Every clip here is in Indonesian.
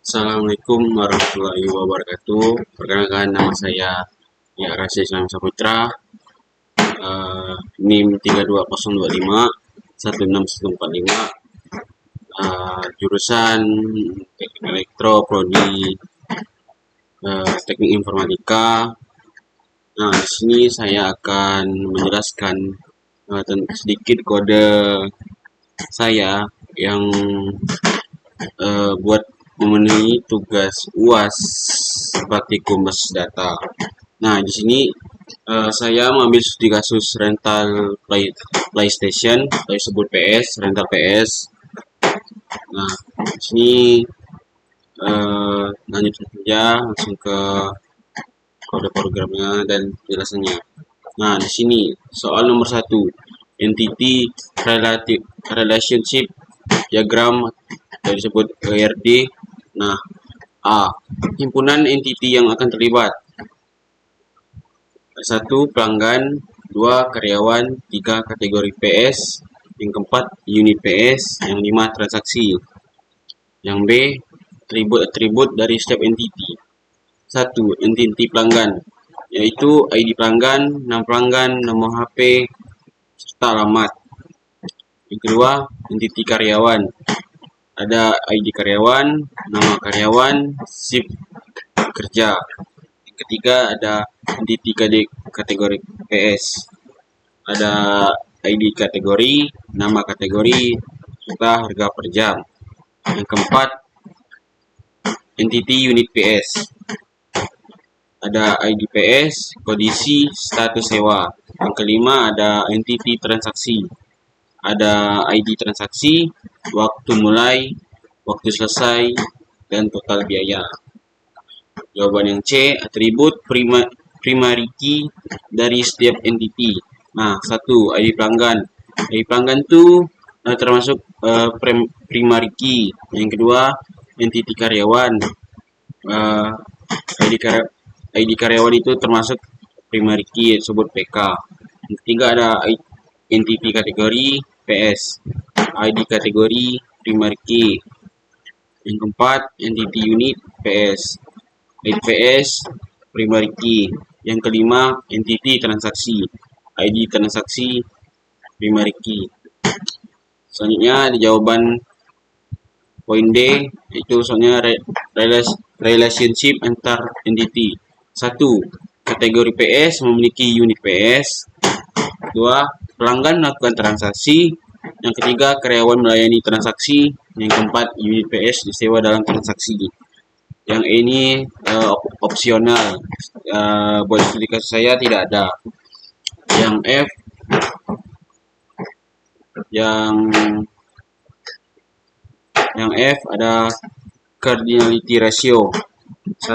Assalamualaikum warahmatullahi wabarakatuh. Perkenalkan, nama saya Ya Rasyid Islam Saputra, NIM 32025 16145, jurusan Teknik Elektro, Prodi Teknik Informatika. Nah, di sini saya akan menjelaskan sedikit kode saya yang buat memenuhi tugas UAS praktikum basis data. Nah, di sini saya mengambil studi kasus rental PlayStation, atau disebut PS, rental PS. Nah, di sini lanjut saja langsung ke kode programnya dan penjelasannya. Nah, di sini soal nomor 1, entity relationship diagram atau disebut ERD. Nah, A. Himpunan entiti yang akan terlibat. 1. Pelanggan. 2. Karyawan. 3. Kategori PS. Yang keempat, unit PS. Yang 5. Transaksi. Yang B. Atribut dari setiap entiti. 1. Entiti pelanggan, yaitu ID pelanggan, nama pelanggan, nomor HP, serta alamat. Yang kedua, entiti karyawan. Ada ID karyawan, nama karyawan, shift kerja. Yang ketiga, ada entiti kategori PS. Ada ID kategori, nama kategori, serta harga per jam. Yang keempat, entiti unit PS. Ada ID PS, kondisi, status sewa. Yang kelima, ada entiti transaksi. Ada ID transaksi, waktu mulai, waktu selesai, dan total biaya. Jawaban yang C, atribut primary key dari setiap entiti. Nah, 1. ID pelanggan. ID pelanggan itu termasuk primary key. Yang kedua, entiti karyawan. ID karyawan itu termasuk primary key, disebut PK. Yang ketiga, ada entiti kategori PS, ID kategori primary key. Yang keempat, entiti unit PS, ID PS primary key. Yang kelima, entiti transaksi, ID transaksi primary key. Selanjutnya di jawaban poin D, itu soalnya relationship antar entity. 1. Kategori PS memiliki unit PS. 2. Pelanggan melakukan transaksi. Yang ketiga, karyawan melayani transaksi. Yang keempat, unit PS disewa dalam transaksi. Yang ini opsional, buat studi kasus saya tidak ada. Yang F, yang F ada cardinality ratio. 1.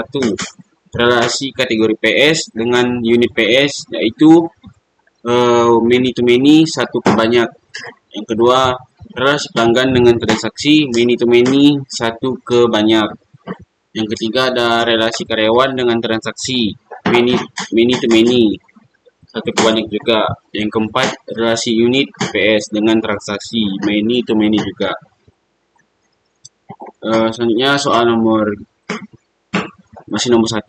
Relasi kategori PS dengan unit PS, yaitu many to many, satu ke banyak. Yang kedua, relasi pelanggan dengan transaksi, many to many, satu ke banyak. Yang ketiga, ada relasi karyawan dengan transaksi, many to many, satu ke banyak juga. Yang keempat, relasi unit PS dengan transaksi, many to many juga. Selanjutnya soal masih nomor 1,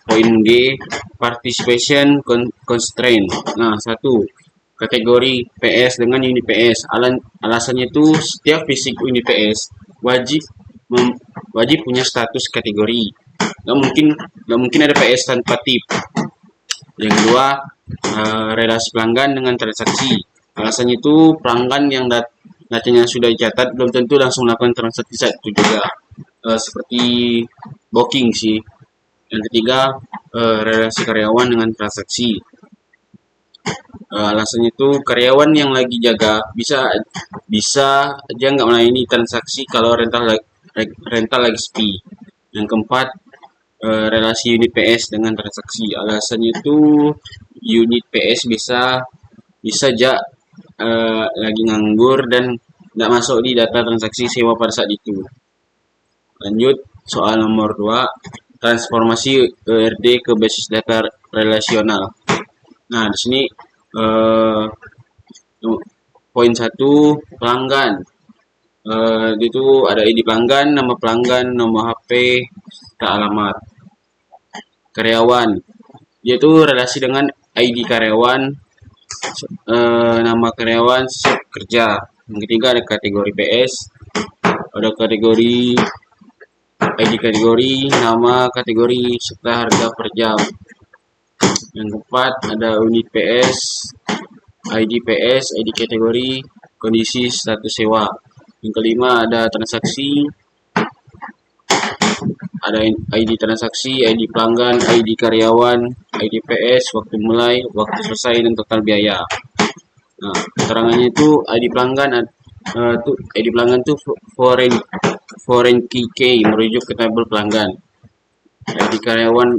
poin G, participation constraint. Nah, 1. Kategori PS dengan unit PS. Alasannya itu setiap fisik unit PS wajib punya status kategori. Nggak mungkin ada PS tanpa tip. Yang kedua, relasi pelanggan dengan transaksi. Alasannya itu pelanggan yang datanya sudah dicatat belum tentu langsung melakukan transaksi saat itu juga. Seperti booking sih. Yang ketiga, relasi karyawan dengan transaksi. Alasannya itu karyawan yang lagi jaga bisa aja nggak melayani transaksi kalau rental lagi sepi. Yang keempat, relasi unit PS dengan transaksi. Alasannya itu unit PS bisa aja lagi nganggur dan nggak masuk di data transaksi sewa pada saat itu. Lanjut soal nomor 2, transformasi ERD ke basis data relasional. Nah, di sini poin 1, pelanggan. Itu ada ID pelanggan, nama pelanggan, nomor HP, serta alamat. Karyawan, dia itu relasi dengan ID karyawan, nama karyawan, shift kerja. Yang ketiga ada kategori PS, ada kategori ID kategori, nama kategori, serta harga per jam. Yang keempat ada unit PS, ID PS, ID kategori, kondisi status sewa. Yang kelima ada transaksi, ada ID transaksi, ID pelanggan, ID karyawan, ID PS, waktu mulai, waktu selesai, dan total biaya. Nah, keterangannya itu ID pelanggan ID pelanggan itu foreign key merujuk ke tabel pelanggan. ID karyawan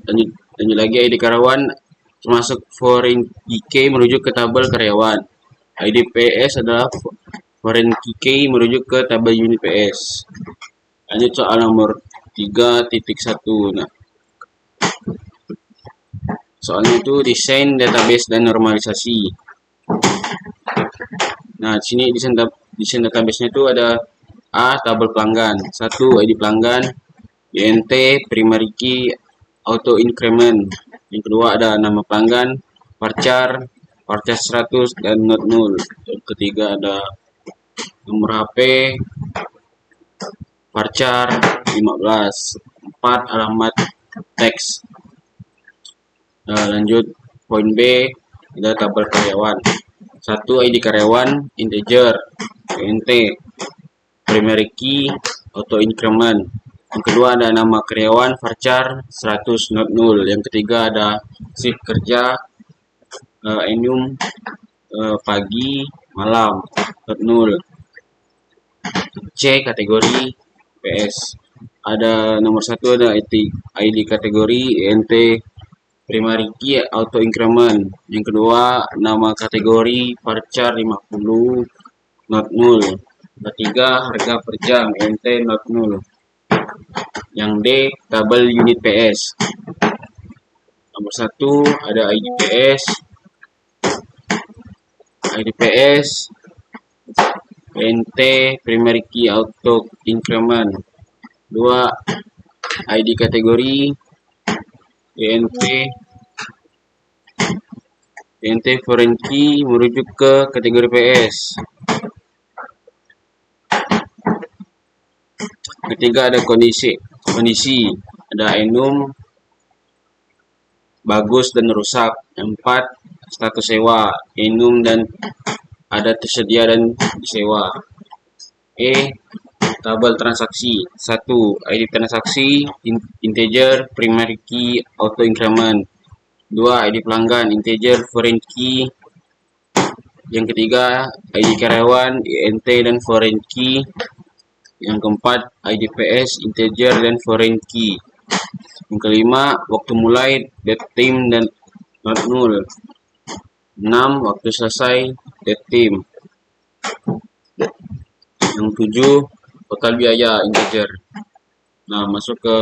lanjut lagi ID karyawan termasuk foreign key merujuk ke tabel karyawan. ID PS adalah foreign key merujuk ke tabel unit PS. Lanjut soal nomor 3.1. Nah, soalnya itu desain database dan normalisasi. Nah, di sini desain database-nya itu ada A. Tabel pelanggan. 1. ID pelanggan. INT, primary key, auto increment. Yang kedua ada nama pelanggan, varchar 100 dan not null. Yang ketiga ada nomor HP, varchar 15. 4. Alamat teks. Lanjut poin B, ada tabel karyawan. 1. ID karyawan integer, INT, primary key, auto increment. Yang kedua ada nama karyawan, varchar 100 not null. Yang ketiga ada shift kerja, enum, pagi, malam, not null. C. Kategori PS. Ada nomor 1 ada ID kategori, INT, primary key, auto increment. Yang kedua nama kategori, varchar 50 not null. Ketiga harga per jam, INT not null. Yang D. Tabel unit PS. Nomor 1 ada ID PS, INT, primary key, auto increment. 2. ID kategori, INT foreign key merujuk ke kategori PS. Ketiga ada kondisi, ada enum, bagus dan rusak. 4. Status sewa, enum dan ada tersedia dan disewa. E. Tabel transaksi. 1. ID transaksi, integer, primary key, auto increment. 2. ID pelanggan, integer, foreign key. Yang ketiga ID karyawan, INT dan foreign key. Yang keempat ID PS, integer dan foreign key. Yang kelima waktu mulai, date time dan not null. 6. Waktu selesai, date time. Yang 7. Total biaya, integer. Nah, masuk ke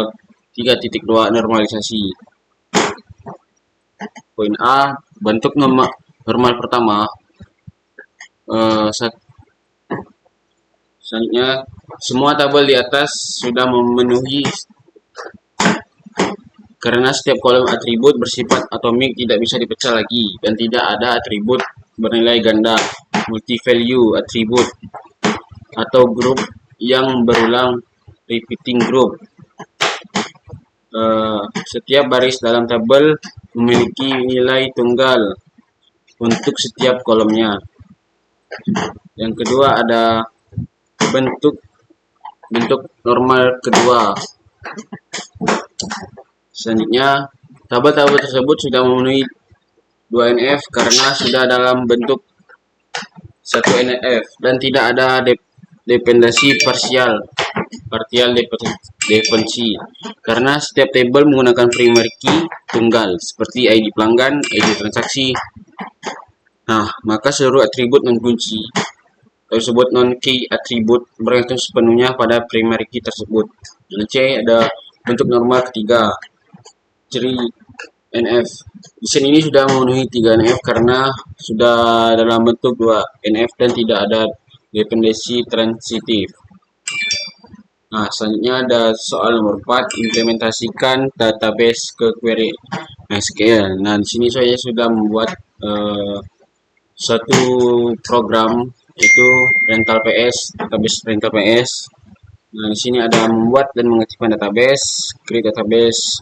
3.2 normalisasi. Poin A, bentuk normal pertama. Selanjutnya, semua tabel di atas sudah memenuhi karena setiap kolom atribut bersifat atomik tidak bisa dipecah lagi dan tidak ada atribut bernilai ganda, multi-value atribut atau grup yang berulang, repeating group. Setiap baris dalam tabel memiliki nilai tunggal untuk setiap kolomnya. Yang kedua ada bentuk normal kedua. Selanjutnya, tabel-tabel tersebut sudah memenuhi 2NF karena sudah dalam bentuk 1NF dan tidak ada dependensi partial dependensi karena setiap tabel menggunakan primary key tunggal seperti ID pelanggan, ID transaksi. Nah, maka seluruh atribut non kunci tersebut non key atribut bergantung sepenuhnya pada primary key tersebut. Dan C ada bentuk normal ketiga, ciri NF. Desain ini sudah memenuhi 3 NF karena sudah dalam bentuk 2 NF dan tidak ada dependensi transitif. Nah, selanjutnya ada soal nomor 4, implementasikan database ke query SQL. Nah, di sini saya sudah membuat satu program, itu rental PS, database rental PS. Nah, di sini ada membuat dan mengaktifkan database, create database,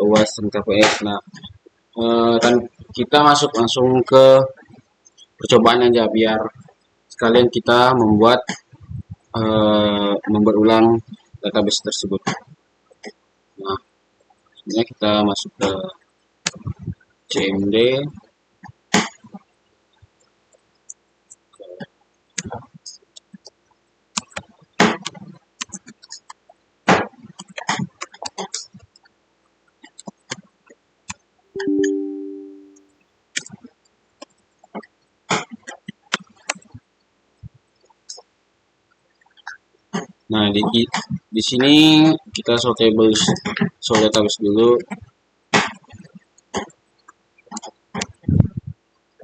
UAS rental PS. Nah, dan kita masuk langsung ke percobaan aja biar sekalian kita membuat ulang database tersebut. Nah, sebenarnya kita masuk ke CMD. Nah, di sini kita show database dulu.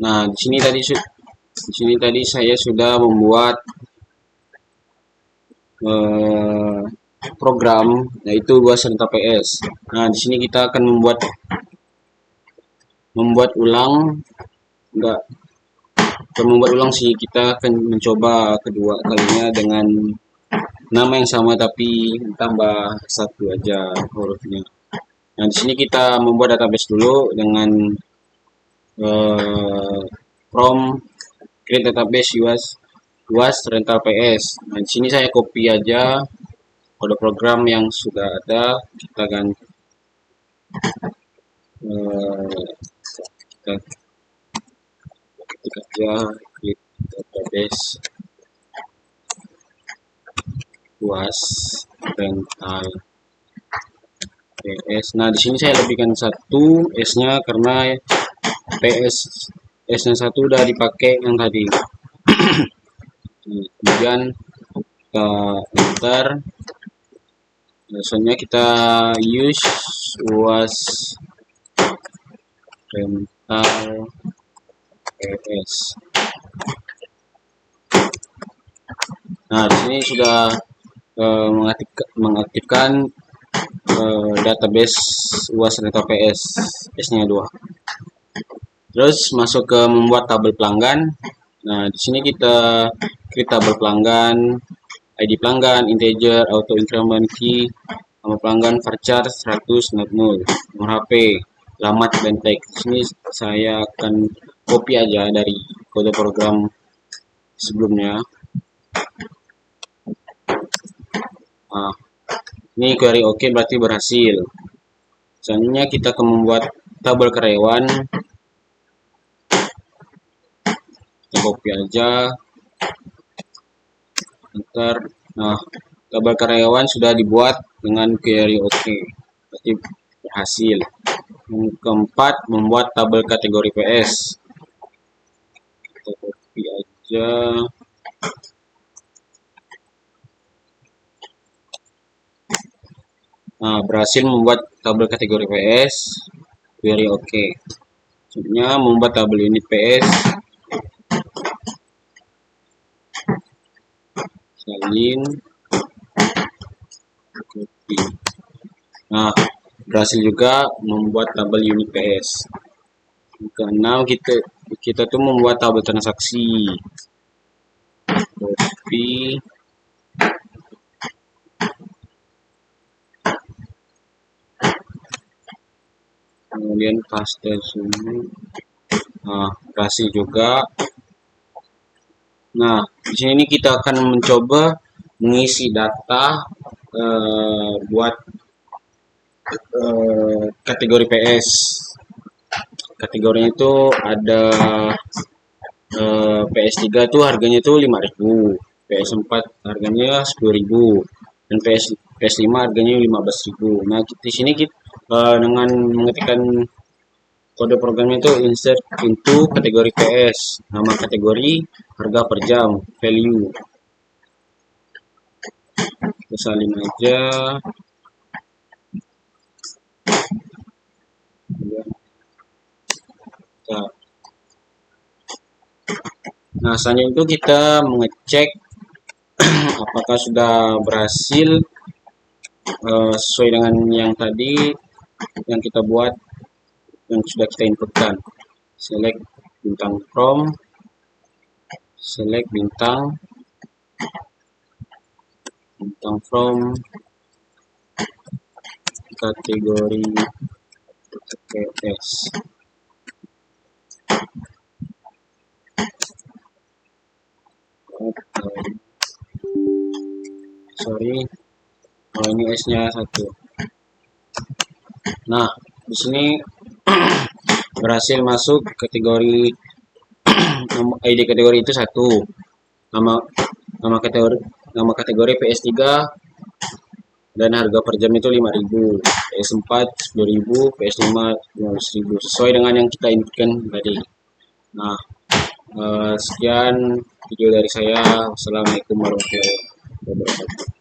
Nah, di sini tadi saya sudah membuat program, yaitu UAS rental PS. Nah, di sini kita akan membuat ulang, enggak membuat ulang sih, kita akan mencoba kedua kalinya dengan nama yang sama tapi tambah satu aja hurufnya. Nah, di sini kita membuat database dulu dengan from create database UAS rental PS. Nah, di sini saya copy aja kode program yang sudah ada, kita ganti kita ketik aja create database UAS rental PS. Nah, di sini saya lebihkan satu S-nya karena PS S-nya satu udah dipakai yang tadi. Kemudian kita enter. Biasanya kita use UAS rental PS. Nah, di sini sudah mengaktifkan database UAS rental PS S-nya 2. Terus masuk ke membuat tabel pelanggan. Nah, di sini kita create tabel pelanggan, ID pelanggan, integer, auto increment key, nama pelanggan, varchar 100, not null, nomor HP, alamat, dan tag. Di sini saya akan copy aja dari kode program sebelumnya. Nah, ini query oke, berarti berhasil. Selanjutnya kita akan membuat tabel karyawan. Kita copy aja, enter. Nah, tabel karyawan sudah dibuat dengan query oke, berarti berhasil. Yang keempat, membuat tabel kategori PS. Kita copy aja. Nah, berhasil membuat tabel kategori PS, query oke. Selanjutnya membuat tabel unit PS, salin, copy. Nah, berhasil juga membuat tabel unit PS. Keenam, kita tuh membuat tabel transaksi, copy, kemudian paste sini. Nah, berhasil juga. Nah, di sini kita akan mencoba mengisi data buat kategori PS. Kategorinya itu ada PS3 tuh harganya tuh 5.000, PS4 harganya 10.000, dan PS5 harganya 15.000. Nah, di sini kita dengan mengetikkan kode programnya itu insert into kategori PS, nama kategori, harga per jam, value. Kita salin aja. Nah, selanjutnya itu kita mengecek apakah sudah berhasil sesuai dengan yang tadi yang kita buat, yang sudah kita inputkan. Select bintang from, select bintang from kategori PS. Sorry, oh ini S-nya 1. Nah, di sini berhasil masuk kategori ID kategori itu 1. Nama kategori PS3 dan harga per jam itu 5.000, PS4 10.000, PS5 15.000 sesuai dengan yang kita inputkan tadi. Nah, sekian video dari saya. Wassalamualaikum warahmatullahi wabarakatuh.